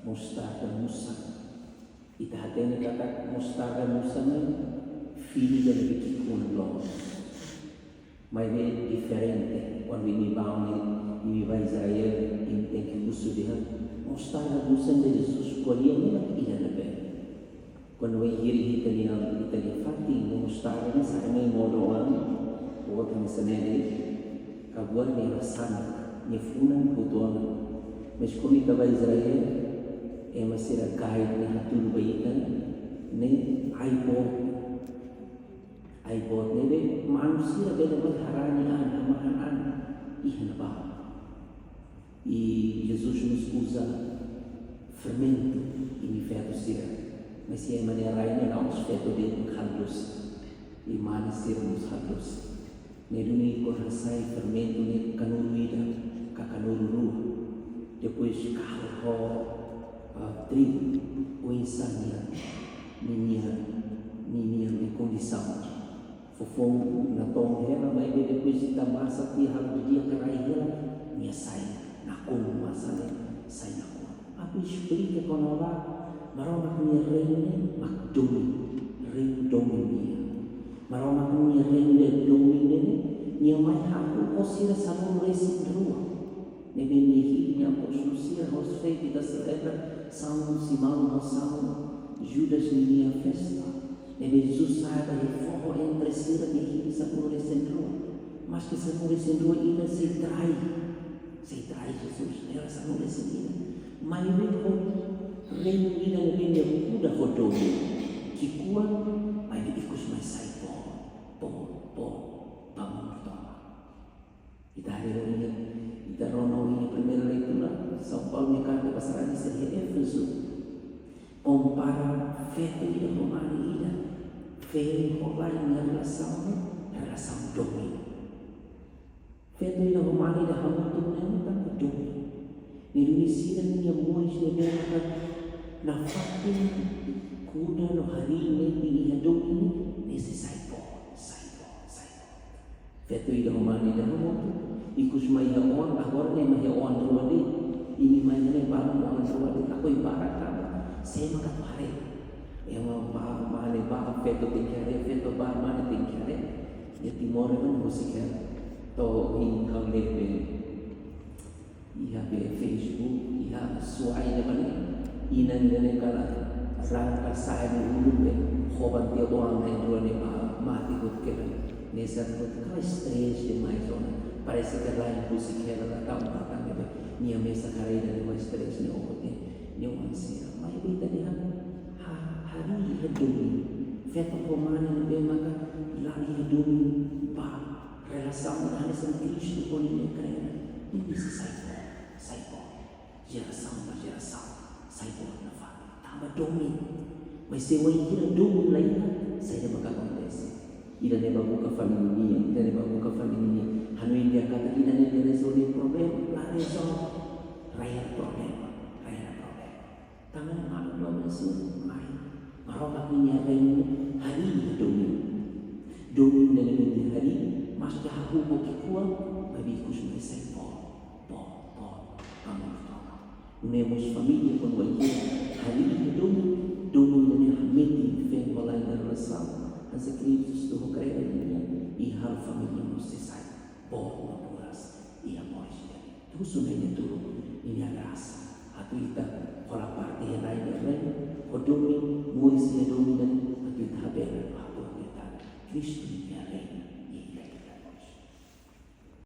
mostarda musa. Itahatene kata mostarda musa na filho da biquicuna logo. Mas é diferente quando ele vai a Israel e tem que buscar mostarda musa de Jesus colhia nela ilha da pé. Quando ele italiano fati mostarda sa nem modo ano o outro nesse kabuan ni rasana ni funan putona. Mas quando ele vai a Israel masih ada kahit ni hatul bayikan ni iPod ni manusia beda berharani amahan ihan ba e Jesus nos usa fermento ini feto sira mas se maneira lain não os feto de halus e manusia nos halus ni duni ko rasai fermento ni kanuida kakanuru depois kahal trigo ou insania minha condição fofo na tom ela mas depois da massa que hal dia carai ela minha sai na como massa sai na como aku explica com ela maroma minha reine reino domini maroma minha reine domini minha mãe aku osira sabon resi rua nebeni minha possucia os feitos da celebra São Simão, São Judas minha festa. E Jesus saiba e fogo entre si da minha se por centro. Mas que se por centro ainda se trai Jesus. Ela se por centro. Mas o reino ainda não tem muda foto. Que cua, mas ele ficou mais sai vamos tomar. E da Romaninha primeira leitura, São Paulo me carta passará de ser Éfeso. Compara fé da Romaninha, fé rolar em relação domínio. Fé da Romaninha da Romaninha não está com domínio. Indonesia minha mãe de América na fato kuda no hari ini dia domínio nesse sai. Fé da Romaninha da Romaninha Ikus maya on agora nem maya on ruwali ini maya nem baru on ruwali aku ibarat saya makan pare yang mahal bah feto tingkare feto bah mana tingkare ya timor kan musikan to in kau lebe iha be Facebook iha suai depan inan dene kala rangka saya dulu be khoban dia orang yang dua ni mati kut kena nesan kut kau stres demais on parece que lá em música ela está também minha mesa carreira de mais três nem uma ansia mas eu tadi hari hidup feto romana lebih maka lari hidup relação dengan Cristo pun ini keren ini bisa saya geração saya na família tambah domin mas se eu ir domin lain saya dah acontece ida ne babuka família Hanu India kata kita ni resolve problem, lah resolve raya problem. Tangan malu lo masih main. Maroka punya reino hari domin dengan hari mas dah aku kikua bagi kusme sai po kamu toma. Unemos família pun wajib hari domin dengan hamiti fen balai dan resal. Asa Kristus tu kaya ini ihal família mesti sai. Por puras e amores dele. Tu sunai tu ini graça. Atu ita kola parte rai o domin muisi dominan atu ita bela apa kita. Kristo ni rei.